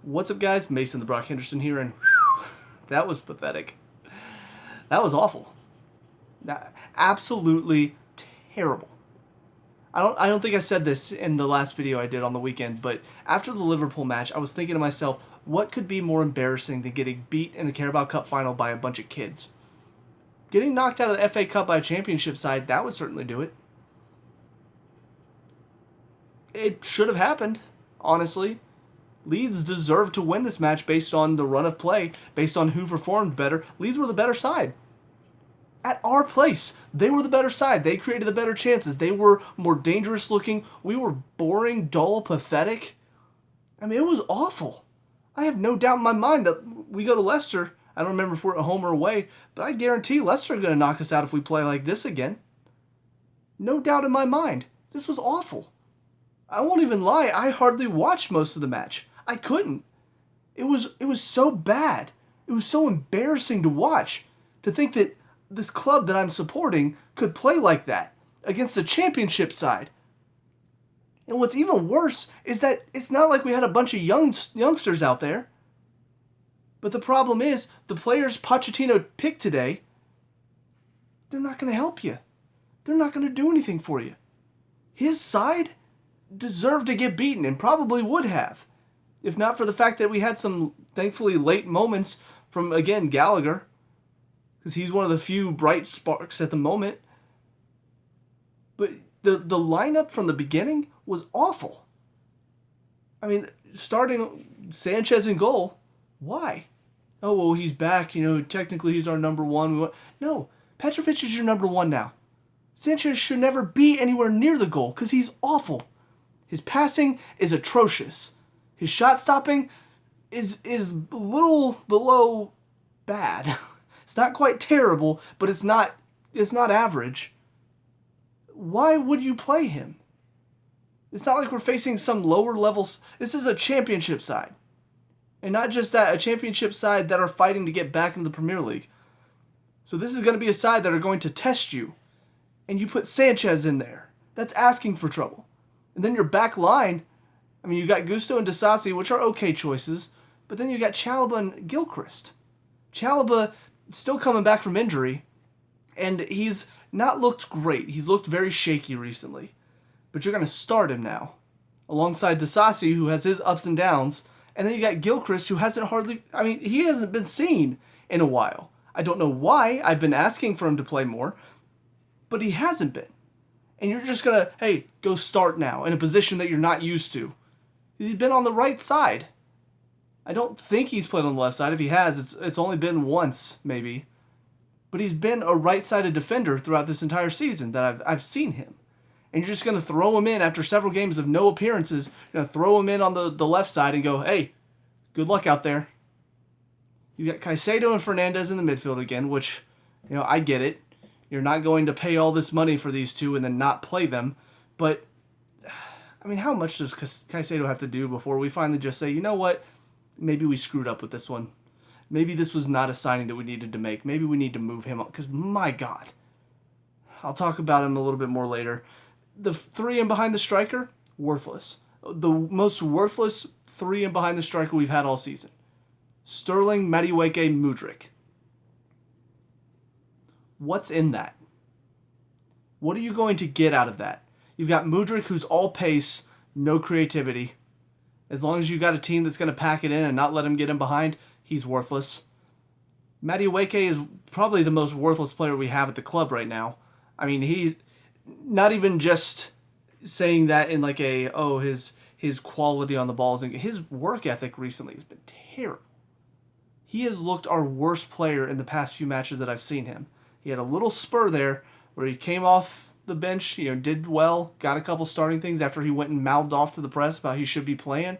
What's up, guys? Mason the Brock Henderson here, and whew, that was pathetic. That was awful. Absolutely terrible. I don't think I said this in the last video I did on the weekend, but after the Liverpool match, I was thinking to myself, what could be more embarrassing than getting beat in the Carabao Cup final by a bunch of kids? Getting knocked out of the FA Cup by a championship side, that would certainly do it. It should have happened, honestly. Leeds deserved to win this match based on the run of play, based on who performed better. Leeds were the better side. At our place, they were the better side. They created the better chances. They were more dangerous looking. We were boring, dull, pathetic. I mean, it was awful. I have no doubt in my mind that we go to Leicester. I don't remember if we're at home or away, but I guarantee Leicester are going to knock us out if we play like this again. No doubt in my mind. This was awful. I won't even lie, I hardly watched most of the match. I couldn't. It was so bad. It was so embarrassing to watch. To think that this club that I'm supporting could play like that against the championship side. And what's even worse is that it's not like we had a bunch of youngsters out there. But the problem is, the players Pochettino picked today, they're not going to help you. They're not going to do anything for you. His side deserved to get beaten and probably would have. If not for the fact that we had some, thankfully, late moments from, again, Gallagher. Because he's one of the few bright sparks at the moment. But the lineup from the beginning was awful. I mean, starting Sanchez in goal, why? Oh, well, he's back. Technically he's our number one. No, Petrovic is your number one now. Sanchez should never be anywhere near the goal because he's awful. His passing is atrocious. His shot stopping is a little below bad. It's not quite terrible, but it's not average. Why would you play him? It's not like we're facing some lower levels. This is a championship side. And not just that, a championship side that are fighting to get back into the Premier League. So this is going to be a side that are going to test you. And you put Sanchez in there. That's asking for trouble. And then your back line, I mean, you got Gusto and Disasi, which are okay choices, but then you got Chalobah and Gilchrist. Chalobah still coming back from injury, and he's not looked great. He's looked very shaky recently. But you're going to start him now, alongside Disasi, who has his ups and downs, and then you got Gilchrist, who he hasn't been seen in a while. I don't know why. I've been asking for him to play more, but he hasn't been. And you're just going to, hey, go start now in a position that you're not used to. He's been on the right side. I don't think he's played on the left side. If he has, it's only been once, maybe. But he's been a right-sided defender throughout this entire season that I've seen him. And you're just going to throw him in after several games of no appearances. You're going to throw him in on the left side and go, hey, good luck out there. You got Caicedo and Fernandez in the midfield again, which, I get it. You're not going to pay all this money for these two and then not play them. But, I mean, how much does Caicedo have to do before we finally just say, you know what? Maybe we screwed up with this one. Maybe this was not a signing that we needed to make. Maybe we need to move him up. Because, my God. I'll talk about him a little bit more later. The three in behind the striker, worthless. The most worthless three in behind the striker we've had all season. Sterling, Madueke, Mudryk. What's in that? What are you going to get out of that? You've got Mudryk, who's all pace, no creativity. As long as you've got a team that's going to pack it in and not let him get in behind, he's worthless. Madueke is probably the most worthless player we have at the club right now. I mean, he's not even just saying that in like his quality on the balls. His work ethic recently has been terrible. He has looked our worst player in the past few matches that I've seen him. He had a little spur there where he came off the bench, did well, got a couple starting things after he went and mouthed off to the press about he should be playing.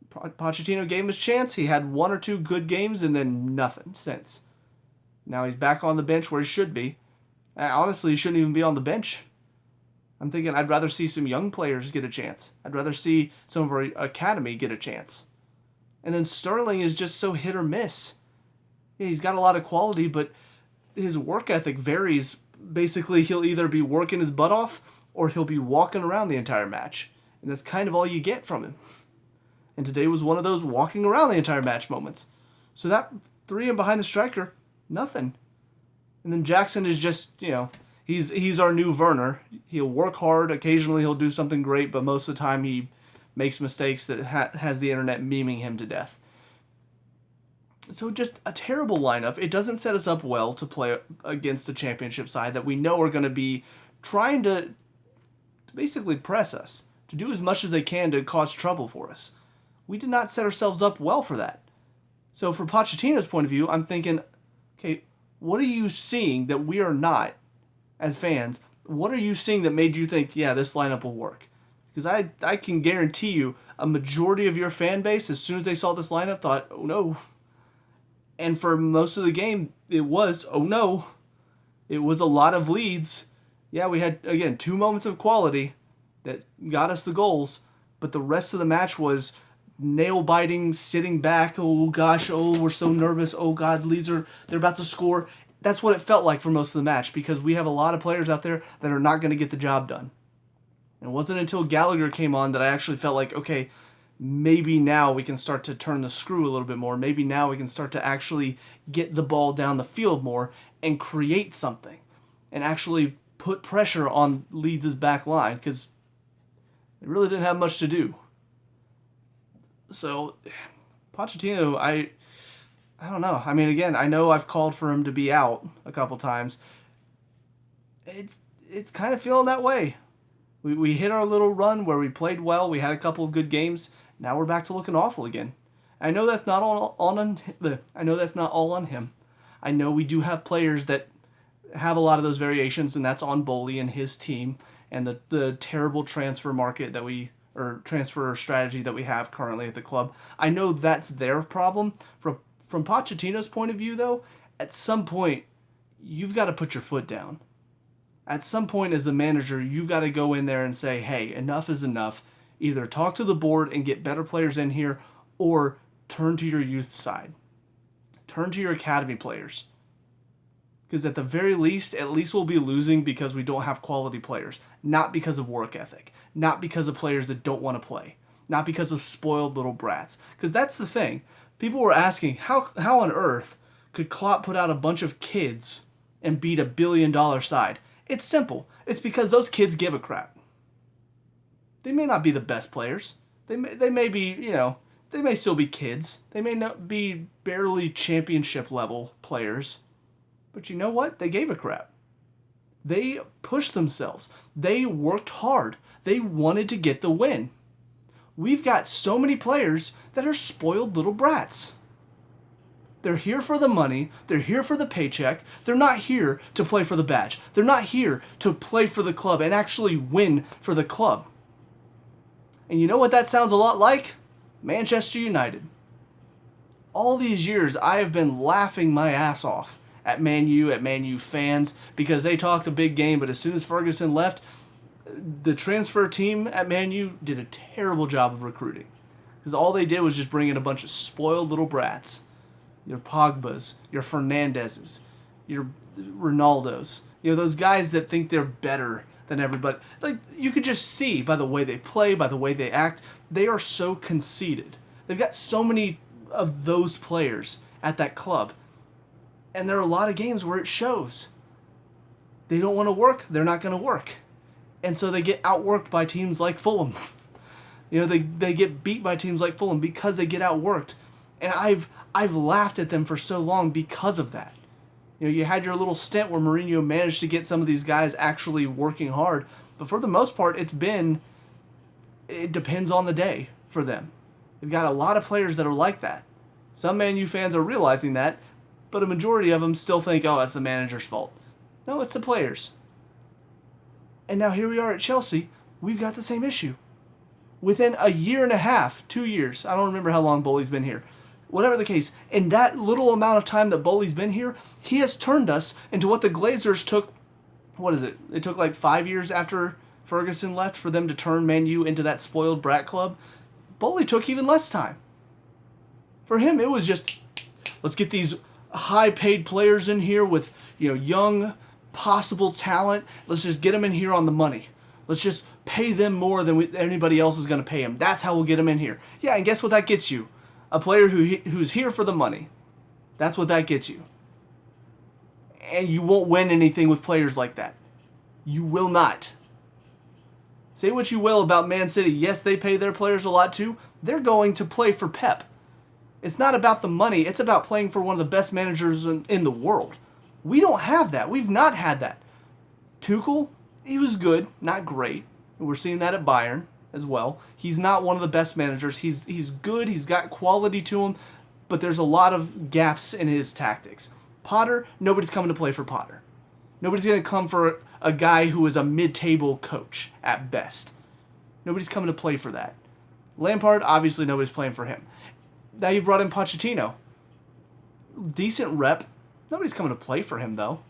Pochettino gave him his chance. He had one or two good games and then nothing since. Now he's back on the bench where he should be. Honestly, he shouldn't even be on the bench. I'm thinking I'd rather see some young players get a chance. I'd rather see some of our academy get a chance. And then Sterling is just so hit or miss. Yeah, he's got a lot of quality, but his work ethic varies. Basically, he'll either be working his butt off or he'll be walking around the entire match. And that's kind of all you get from him. And today was one of those walking around the entire match moments. So that 3 and behind the striker, nothing. And then Jackson is just, he's our new Werner. He'll work hard. Occasionally he'll do something great, but most of the time he makes mistakes that has the internet memeing him to death. So just a terrible lineup. It doesn't set us up well to play against a championship side that we know are going to be trying to basically press us, to do as much as they can to cause trouble for us. We did not set ourselves up well for that. So from Pochettino's point of view, I'm thinking, okay, what are you seeing that we are not as fans? What are you seeing that made you think, yeah, this lineup will work? Because I can guarantee you a majority of your fan base, as soon as they saw this lineup, thought, oh no. And for most of the game, it was, oh no. It was a lot of Leeds. Yeah, we had, again, 2 moments of quality that got us the goals, but the rest of the match was nail-biting, sitting back, oh gosh, oh, we're so nervous, oh god, they're about to score. That's what it felt like for most of the match, because we have a lot of players out there that are not going to get the job done. And it wasn't until Gallagher came on that I actually felt like, okay, maybe now we can start to turn the screw a little bit more. Maybe now we can start to actually get the ball down the field more and create something and actually put pressure on Leeds' back line, because they really didn't have much to do. So, Pochettino, I don't know. I mean, again, I know I've called for him to be out a couple times. It's kind of feeling that way. We hit our little run where we played well. We had a couple of good games. Now we're back to looking awful again. I know that's not all on him. I know we do have players that have a lot of those variations, and that's on Boley and his team and the terrible transfer market or transfer strategy that we have currently at the club. I know that's their problem. From Pochettino's point of view, though, at some point, you've got to put your foot down. At some point, as the manager, you've got to go in there and say, hey, enough is enough. Either talk to the board and get better players in here, or turn to your youth side. Turn to your academy players. Because at the very least, at least we'll be losing because we don't have quality players. Not because of work ethic. Not because of players that don't want to play. Not because of spoiled little brats. Because that's the thing. People were asking, how on earth could Klopp put out a bunch of kids and beat $1 billion side? It's simple. It's because those kids give a crap. They may not be the best players. They may be, they may still be kids. They may not be barely championship level players. But you know what? They gave a crap. They pushed themselves. They worked hard. They wanted to get the win. We've got so many players that are spoiled little brats. They're here for the money. They're here for the paycheck. They're not here to play for the badge. They're not here to play for the club and actually win for the club. And you know what that sounds a lot like? Manchester United. All these years, I have been laughing my ass off at Man U fans, because they talked a big game, but as soon as Ferguson left, the transfer team at Man U did a terrible job of recruiting. Because all they did was just bring in a bunch of spoiled little brats. Your Pogbas, your Fernandezes, your Ronaldos. Those guys that think they're better than everybody. Like, you could just see by the way they play, by the way they act, they are so conceited. They've got so many of those players at that club. And there are a lot of games where it shows. They don't want to work, they're not going to work. And so they get outworked by teams like Fulham. They get beat by teams like Fulham because they get outworked. And I've laughed at them for so long because of that. You had your little stint where Mourinho managed to get some of these guys actually working hard. But for the most part, it depends on the day for them. They've got a lot of players that are like that. Some Man U fans are realizing that, but a majority of them still think, oh, it's the manager's fault. No, it's the players. And now here we are at Chelsea. We've got the same issue. Within a year and a half, 2 years, I don't remember how long Boley's been here. Whatever the case, in that little amount of time that Boley's been here, he has turned us into what the Glazers took, It took like 5 years after Ferguson left for them to turn Man U into that spoiled brat club. Boley took even less time. For him, it was just, let's get these high-paid players in here with, young, possible talent. Let's just get them in here on the money. Let's just pay them more than anybody else is going to pay him. That's how we'll get him in here. Yeah, and guess what that gets you? A player who's here for the money. That's what that gets you. And you won't win anything with players like that. You will not. Say what you will about Man City. Yes, they pay their players a lot too. They're going to play for Pep. It's not about the money. It's about playing for one of the best managers in the world. We don't have that. We've not had that. Tuchel, he was good, not great. We're seeing that at Bayern as well. He's not one of the best managers. He's good. He's got quality to him, but there's a lot of gaps in his tactics. Potter, nobody's coming to play for Potter. Nobody's going to come for a guy who is a mid-table coach at best. Nobody's coming to play for that. Lampard, obviously nobody's playing for him. Now you brought in Pochettino. Decent rep. Nobody's coming to play for him, though.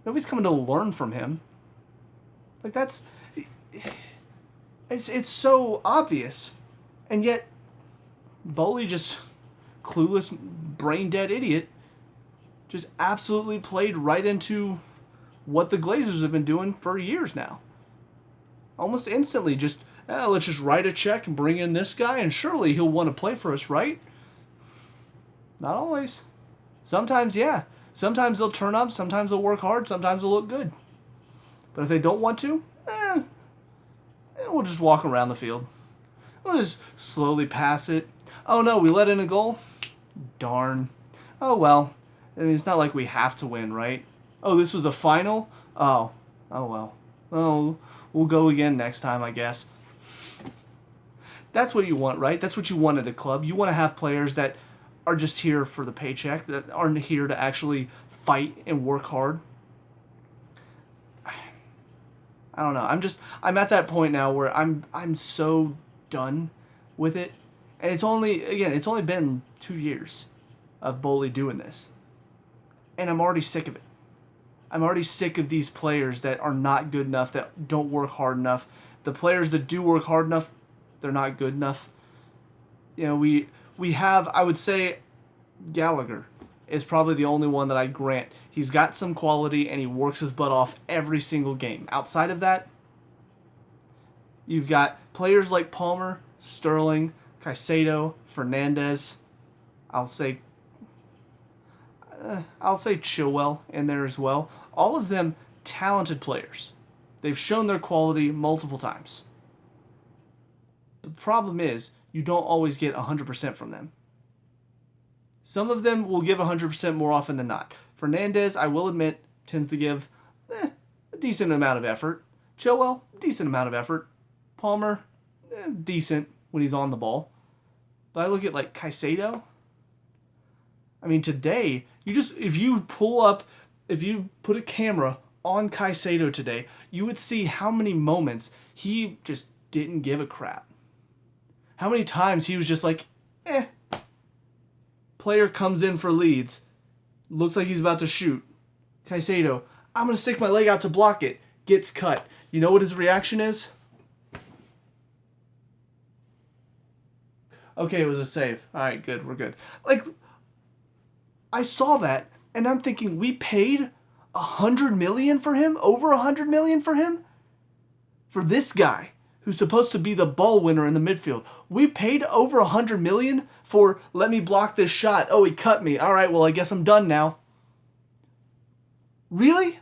Nobody's coming to learn from him. Like, that's... It's so obvious. And yet, Bowley, just clueless, brain-dead idiot, just absolutely played right into what the Glazers have been doing for years now. Almost instantly, just, let's just write a check and bring in this guy, and surely he'll want to play for us, right? Not always. Sometimes, yeah. Sometimes they'll turn up, sometimes they'll work hard, sometimes they'll look good. But if they don't want to, we'll just walk around the field. We'll just slowly pass it. Oh no, we let in a goal? Darn. Oh well. I mean, it's not like we have to win, right? Oh, this was a final? Oh well. Oh, we'll go again next time, I guess. That's what you want, right? That's what you want at a club. You want to have players that are just here for the paycheck, that aren't here to actually fight and work hard. I don't know. I'm at that point now where I'm so done with it. And it's only been 2 years of Bowley doing this. And I'm already sick of it. I'm already sick of these players that are not good enough, that don't work hard enough. The players that do work hard enough, they're not good enough. You know, we have, I would say, Gallagher is probably the only one that I grant. He's got some quality and he works his butt off every single game. Outside of that, you've got players like Palmer, Sterling, Caicedo, Fernandez. I'll say Chilwell in there as well. All of them talented players. They've shown their quality multiple times. The problem is, you don't always get 100% from them. Some of them will give 100% more often than not. Fernandez, I will admit, tends to give a decent amount of effort. Chilwell, decent amount of effort. Palmer, decent when he's on the ball. But I look at like Caicedo. I mean, today, if you put a camera on Caicedo today, you would see how many moments he just didn't give a crap. How many times he was just like, Player comes in for Leeds. Looks like he's about to shoot. Caicedo, I'm going to stick my leg out to block it. Gets cut. You know what his reaction is? Okay, it was a save. All right, good. We're good. Like, I saw that, and I'm thinking, we paid $100 million for him? Over $100 million for him? For this guy, who's supposed to be the ball winner in the midfield. We paid over $100 million for, let me block this shot. Oh, he cut me. All right, well, I guess I'm done now. Really?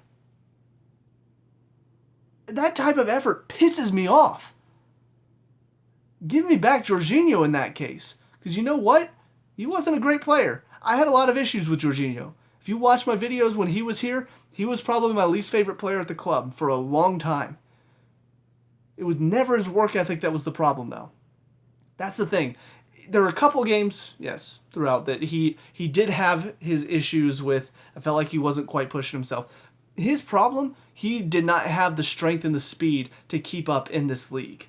That type of effort pisses me off. Give me back Jorginho in that case. Because you know what? He wasn't a great player. I had a lot of issues with Jorginho. If you watch my videos when he was here, he was probably my least favorite player at the club for a long time. It was never his work ethic that was the problem, though. That's the thing. There were a couple games, yes, throughout that he did have his issues with. I felt like he wasn't quite pushing himself. His problem, he did not have the strength and the speed to keep up in this league.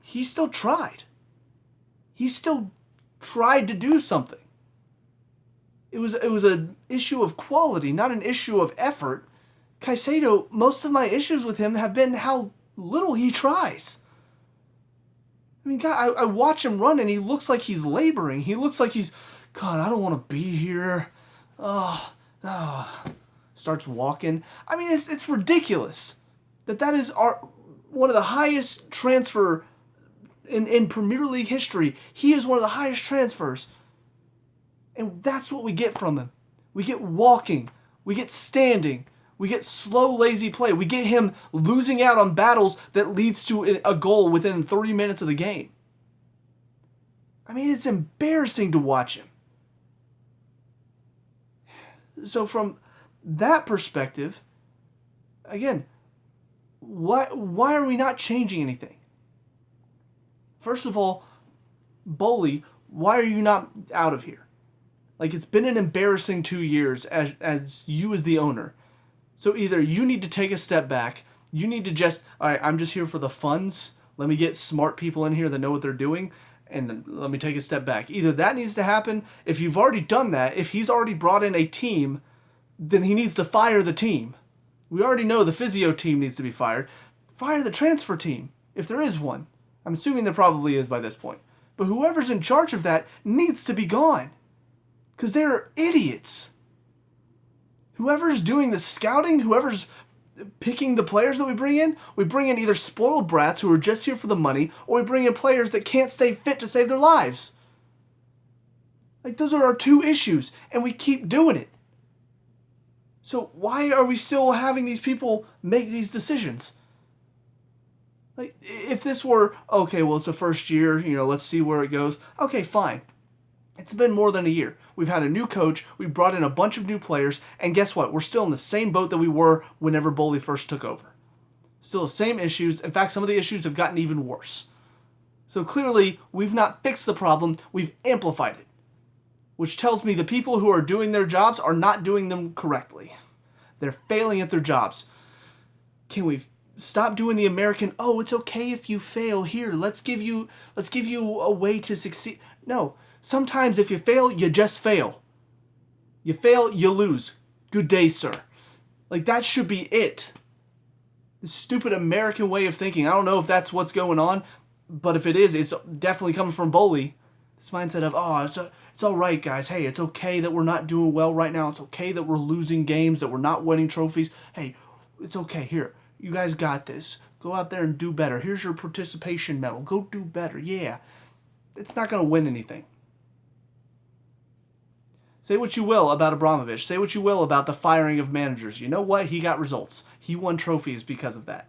He still tried. He still tried to do something. It was an issue of quality, not an issue of effort. Caicedo, most of my issues with him have been how little he tries. I mean, God, I watch him run and he looks like he's laboring. He looks like he's, God, I don't want to be here. Starts walking. I mean, it's ridiculous that is one of the highest transfer in Premier League history. He is one of the highest transfers. And that's what we get from him. We get walking. We get standing. We get slow, lazy play. We get him losing out on battles that leads to a goal within 3 minutes of the game. I mean, it's embarrassing to watch him. So from that perspective, again, why are we not changing anything? First of all, Bowley, why are you not out of here? Like, it's been an embarrassing 2 years as you as the owner. So either you need to take a step back, you need to just, all right, I'm just here for the funds. Let me get smart people in here that know what they're doing, and let me take a step back. Either that needs to happen. If you've already done that, if he's already brought in a team, then he needs to fire the team. We already know the physio team needs to be fired. Fire the transfer team, if there is one. I'm assuming there probably is by this point. But whoever's in charge of that needs to be gone. Because they're idiots. Whoever's doing the scouting, whoever's picking the players that we bring in either spoiled brats who are just here for the money, or we bring in players that can't stay fit to save their lives. Like, those are our two issues, and we keep doing it. So why are we still having these people make these decisions? Like, if this were, okay, well, it's the first year, let's see where it goes. Okay, fine. It's been more than a year. We've had a new coach, we brought in a bunch of new players, and guess what? We're still in the same boat that we were whenever Bowley first took over. Still the same issues. In fact, some of the issues have gotten even worse. So clearly, we've not fixed the problem, we've amplified it. Which tells me the people who are doing their jobs are not doing them correctly. They're failing at their jobs. Can we stop doing the American, oh, it's okay if you fail, here, let's give you a way to succeed. No. Sometimes if you fail, you just fail. You fail, you lose. Good day, sir. Like, that should be it. This stupid American way of thinking. I don't know if that's what's going on, but if it is, it's definitely coming from Bowley. This mindset of, oh, it's all right, guys. Hey, it's okay that we're not doing well right now. It's okay that we're losing games, that we're not winning trophies. Hey, it's okay. Here, you guys got this. Go out there and do better. Here's your participation medal. Go do better. Yeah. It's not going to win anything. Say what you will about Abramovich. Say what you will about the firing of managers. You know what? He got results. He won trophies because of that.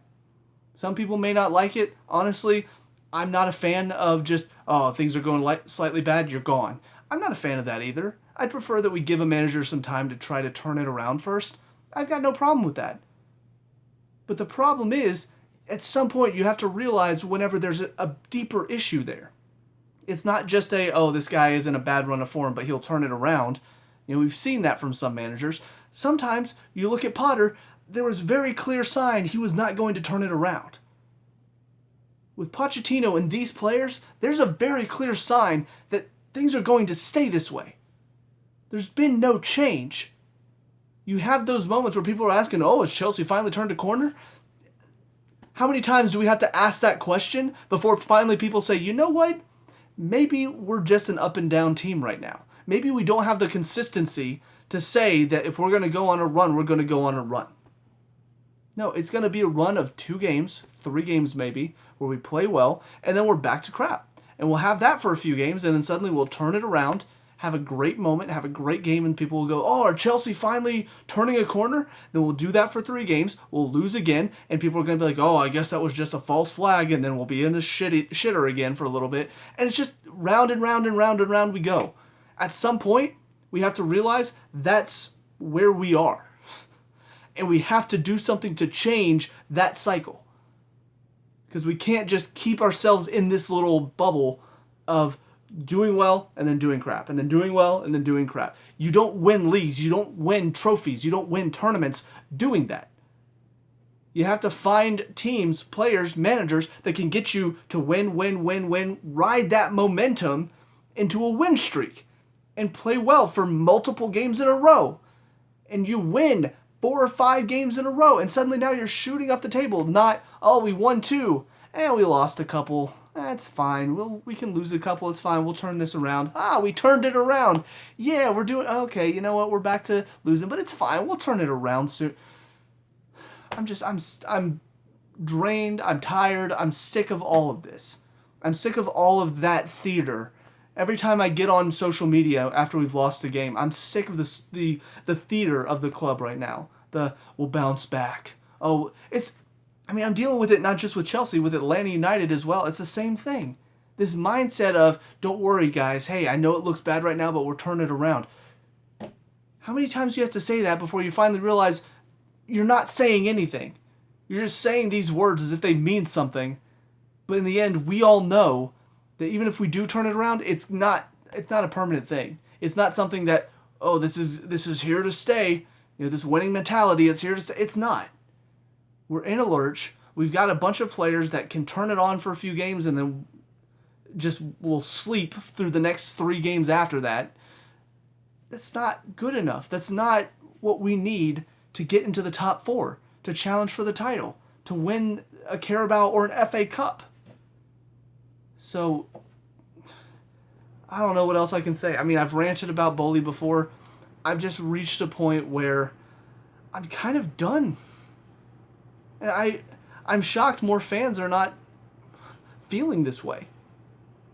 Some people may not like it. Honestly, I'm not a fan of just, oh, things are going slightly bad, you're gone. I'm not a fan of that either. I'd prefer that we give a manager some time to try to turn it around first. I've got no problem with that. But the problem is, at some point you have to realize whenever there's a deeper issue there. It's not just this guy is in a bad run of form, but he'll turn it around. We've seen that from some managers. Sometimes you look at Potter, there was very clear sign he was not going to turn it around. With Pochettino and these players, there's a very clear sign that things are going to stay this way. There's been no change. You have those moments where people are asking, oh, has Chelsea finally turned a corner? How many times do we have to ask that question before finally people say, you know what? Maybe we're just an up and down team right now. Maybe we don't have the consistency to say that if we're going to go on a run, we're going to go on a run. No, it's going to be a run of 2 games, 3 games maybe, where we play well, and then we're back to crap. And we'll have that for a few games, and then suddenly we'll turn it around, have a great moment, have a great game, and people will go, oh, are Chelsea finally turning a corner? Then we'll do that for 3 games, we'll lose again, and people are going to be like, oh, I guess that was just a false flag, and then we'll be in the shitter again for a little bit. And it's just round and round and round and round we go. At some point, we have to realize that's where we are. And we have to do something to change that cycle. Because we can't just keep ourselves in this little bubble of doing well and then doing crap, and then doing well and then doing crap. You don't win leagues, you don't win trophies, you don't win tournaments doing that. You have to find teams, players, managers that can get you to win, ride that momentum into a win streak, and play well for multiple games in a row. And you win 4 or 5 games in a row, and suddenly now you're shooting up the table. Not, oh, we won 2, and we lost a couple. That's fine. We can lose a couple. It's fine. We'll turn this around. We turned it around. Yeah, we're doing okay. You know what? We're back to losing, but it's fine. We'll turn it around soon. I'm drained. I'm tired. I'm sick of all of this. I'm sick of all of that theater. Every time I get on social media after we've lost a game, I'm sick of the theater of the club right now. The we'll bounce back. Oh, I'm dealing with it not just with Chelsea, with Atlanta United as well. It's the same thing. This mindset of, don't worry, guys. Hey, I know it looks bad right now, but we're turning it around. How many times do you have to say that before you finally realize you're not saying anything? You're just saying these words as if they mean something. But in the end, we all know that even if we do turn it around, it's not a permanent thing. It's not something that, oh, this is here to stay. This winning mentality, it's here to stay. It's not. We're in a lurch. We've got a bunch of players that can turn it on for a few games and then just will sleep through the next 3 games after that. That's not good enough. That's not what we need to get into the top 4, to challenge for the title, to win a Carabao or an FA Cup. So, I don't know what else I can say. I've ranted about Bowley before. I've just reached a point where I'm kind of done. And I'm shocked more fans are not feeling this way.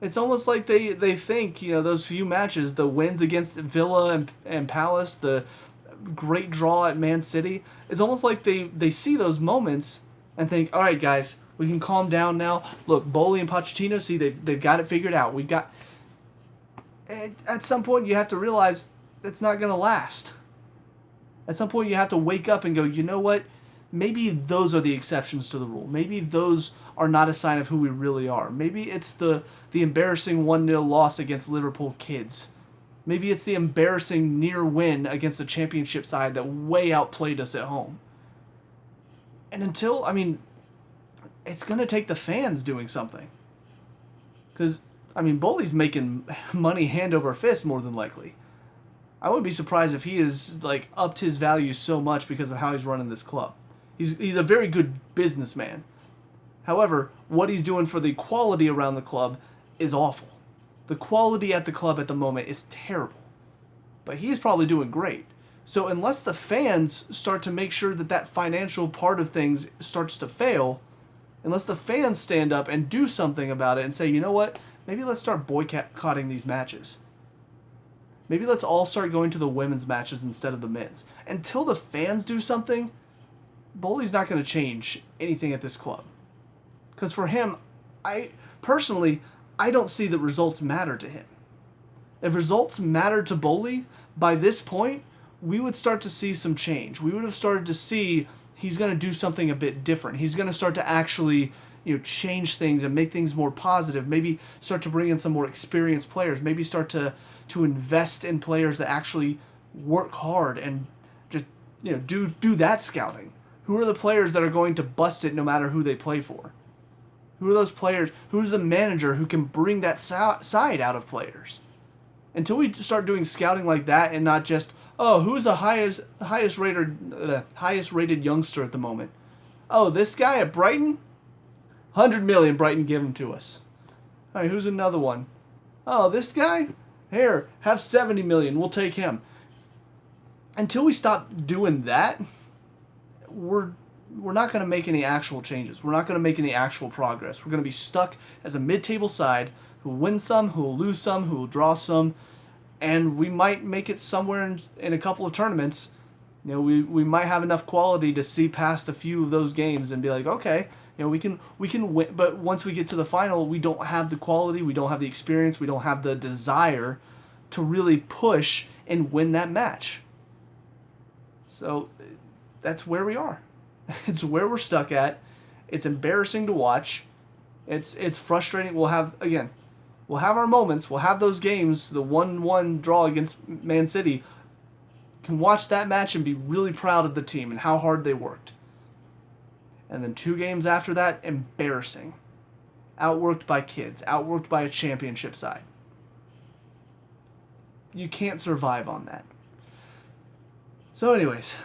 It's almost like they think, those few matches, the wins against Villa and Palace, the great draw at Man City, it's almost like they see those moments and think, all right, guys, we can calm down now. Look, Bowley and Pochettino, see, they've got it figured out. At some point, you have to realize that's not going to last. At some point, you have to wake up and go, you know what? Maybe those are the exceptions to the rule. Maybe those are not a sign of who we really are. Maybe it's the embarrassing 1-0 loss against Liverpool kids. Maybe it's the embarrassing near win against a championship side that way outplayed us at home. And it's going to take the fans doing something. Because, Bowley's making money hand over fist more than likely. I wouldn't be surprised if he has upped his value so much because of how he's running this club. He's a very good businessman. However, what he's doing for the quality around the club is awful. The quality at the club at the moment is terrible. But he's probably doing great. So unless the fans start to make sure that financial part of things starts to fail, unless the fans stand up and do something about it and say, you know what, maybe let's start boycotting these matches. Maybe let's all start going to the women's matches instead of the men's. Until the fans do something, Bowley's not going to change anything at this club. Because for him, I don't see that results matter to him. If results mattered to Bowley, by this point, we would start to see some change. We would have started to see he's going to do something a bit different. He's going to start to actually change things and make things more positive. Maybe start to bring in some more experienced players. Maybe start to invest in players that actually work hard and just do that scouting. Who are the players that are going to bust it no matter who they play for? Who are those players? Who's the manager who can bring that side out of players? Until we start doing scouting like that and not just, oh, who's the highest rated youngster at the moment? Oh, this guy at Brighton? 100 million Brighton give him to us. All right, who's another one? Oh, this guy? Here, have 70 million. We'll take him. Until we stop doing that, we're not going to make any actual changes. We're not going to make any actual progress. We're going to be stuck as a mid-table side who will win some, who will lose some, who will draw some, and we might make it somewhere in a couple of tournaments. We might have enough quality to see past a few of those games and be like, okay, we can win. But once we get to the final, we don't have the quality, we don't have the experience, we don't have the desire to really push and win that match. So that's where we are. It's where we're stuck at. It's embarrassing to watch. It's frustrating. We'll have our moments. We'll have those games. The 1-1 draw against Man City. Can watch that match and be really proud of the team and how hard they worked. And then 2 games after that, embarrassing. Outworked by kids. Outworked by a championship side. You can't survive on that. So anyways,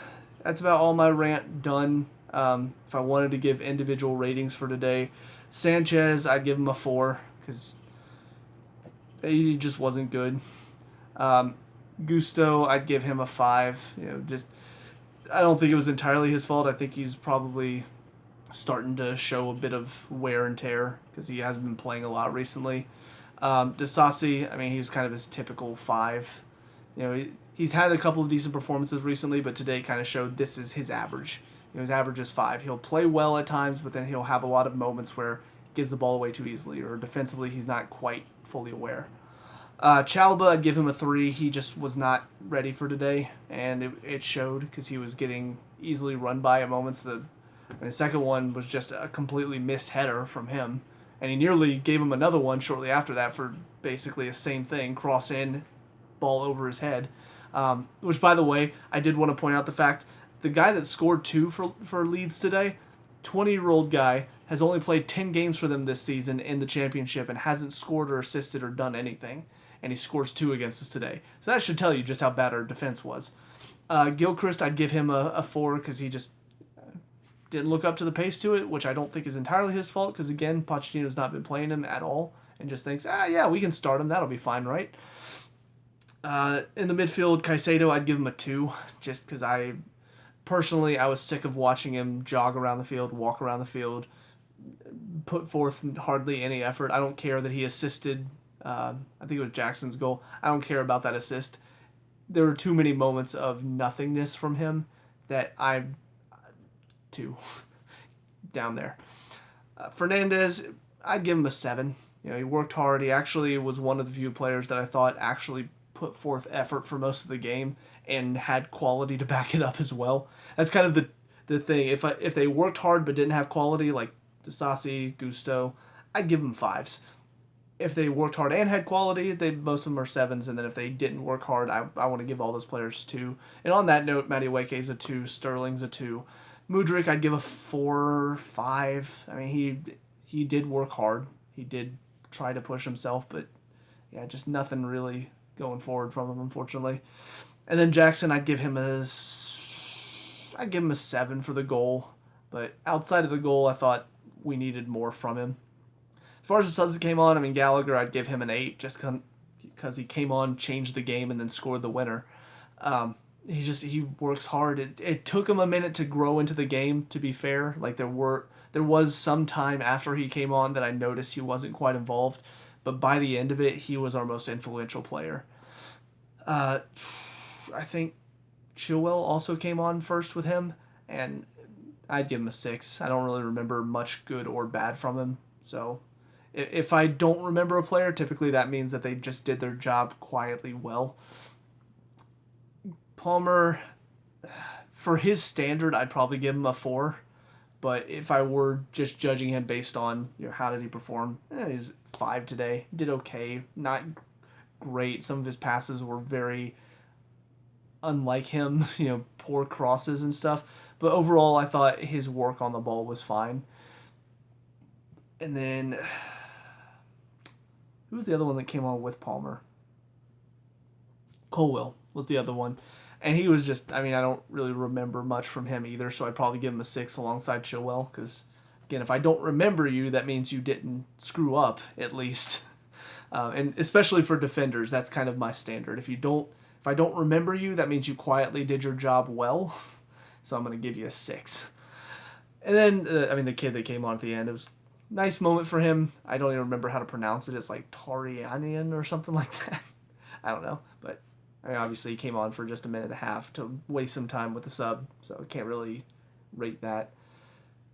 that's about all my rant done. If I wanted to give individual ratings for today, Sanchez, I'd give him a 4 because he just wasn't good. Gusto, I'd give him a 5. I don't think it was entirely his fault. I think he's probably starting to show a bit of wear and tear because he hasn't been playing a lot recently. Disasi, I mean, he was kind of his typical 5. He's had a couple of decent performances recently, but today kind of showed this is his average. His average is 5. He'll play well at times, but then he'll have a lot of moments where he gives the ball away too easily, or defensively he's not quite fully aware. Chalba, I'd give him a 3. He just was not ready for today, and it showed because he was getting easily run by at moments. And the second one was just a completely missed header from him, and he nearly gave him another one shortly after that for basically the same thing, cross in, ball over his head. Which, by the way, I did want to point out the fact the guy that scored 2 for Leeds today, 20-year-old guy, has only played 10 games for them this season in the championship and hasn't scored or assisted or done anything. And he scores 2 against us today. So that should tell you just how bad our defense was. Gilchrist, I'd give him a 4 because he just didn't look up to the pace to it, which I don't think is entirely his fault because, again, Pochettino's not been playing him at all and just thinks, yeah, we can start him. That'll be fine, right? In the midfield, Caicedo, I'd give him a 2 just because I was sick of watching him jog around the field, walk around the field, put forth hardly any effort. I don't care that he assisted. I think it was Jackson's goal. I don't care about that assist. There were too many moments of nothingness from him that I'm 2 down there. Fernandez, I'd give him a 7. He worked hard. He actually was one of the few players that I thought actually put forth effort for most of the game and had quality to back it up as well. That's kind of the thing. If they worked hard but didn't have quality, like Disasi, Gusto, I'd give them 5s. If they worked hard and had quality, most of them are 7s, and then if they didn't work hard, I want to give all those players 2. And on that note, Madueke is a 2, Sterling's a 2. Mudryk, I'd give a 4, 5. I mean, he did work hard. He did try to push himself, but yeah, just nothing really going forward from him, unfortunately. And then Jackson, I'd give him a 7 for the goal, but outside of the goal, I thought we needed more from him. As far as the subs that came on, I mean, Gallagher, I'd give him an 8 just because he came on, changed the game, and then scored the winner. He works hard. It took him a minute to grow into the game, to be fair. Like, there was some time after he came on that I noticed he wasn't quite involved, but by the end of it, he was our most influential player. I think Chilwell also came on first with him, and I'd give him a 6. I don't really remember much good or bad from him, so if I don't remember a player, typically that means that they just did their job quietly well. Palmer, for his standard, I'd probably give him a 4, but if I were just judging him based on how did he perform, he's 5 today. Did okay, not great. Some of his passes were very unlike him, poor crosses and stuff. But overall, I thought his work on the ball was fine. And then, who was the other one that came on with Palmer? Colwell was the other one. And he was just, I don't really remember much from him either, so I'd probably give him a 6 alongside Chilwell, because, again, if I don't remember you, that means you didn't screw up, at least. And especially for defenders, that's kind of my standard. If I don't remember you, that means you quietly did your job well, so I'm going to give you a 6. And then, the kid that came on at the end, it was a nice moment for him. I don't even remember how to pronounce it. It's like Tarianian or something like that. I don't know, but obviously he came on for just a minute and a half to waste some time with the sub, so I can't really rate that.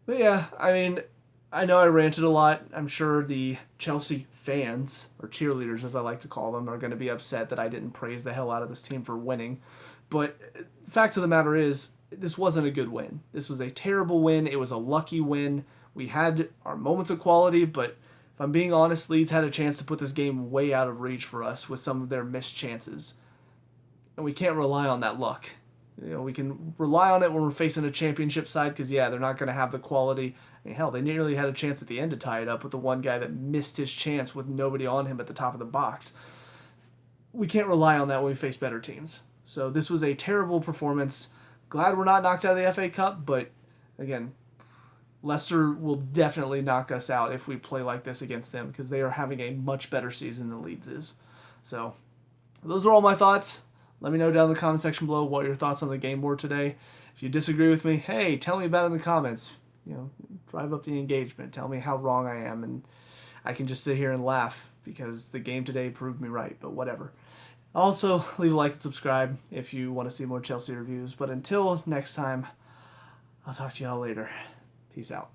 But yeah, I know I ranted a lot. I'm sure the Chelsea fans, or cheerleaders as I like to call them, are going to be upset that I didn't praise the hell out of this team for winning. But the fact of the matter is, this wasn't a good win. This was a terrible win. It was a lucky win. We had our moments of quality, but if I'm being honest, Leeds had a chance to put this game way out of reach for us with some of their missed chances. And we can't rely on that luck. We can rely on it when we're facing a championship side because, they're not going to have the quality. Hell, they nearly had a chance at the end to tie it up with the one guy that missed his chance with nobody on him at the top of the box. We can't rely on that when we face better teams. So this was a terrible performance. Glad we're not knocked out of the FA Cup, but again, Leicester will definitely knock us out if we play like this against them because they are having a much better season than Leeds is. So those are all my thoughts. Let me know down in the comment section below what your thoughts on the game were today. If you disagree with me, hey, tell me about it in the comments. Drive up the engagement. Tell me how wrong I am, and I can just sit here and laugh because the game today proved me right, but whatever. Also, leave a like and subscribe if you want to see more Chelsea reviews. But until next time, I'll talk to y'all later. Peace out.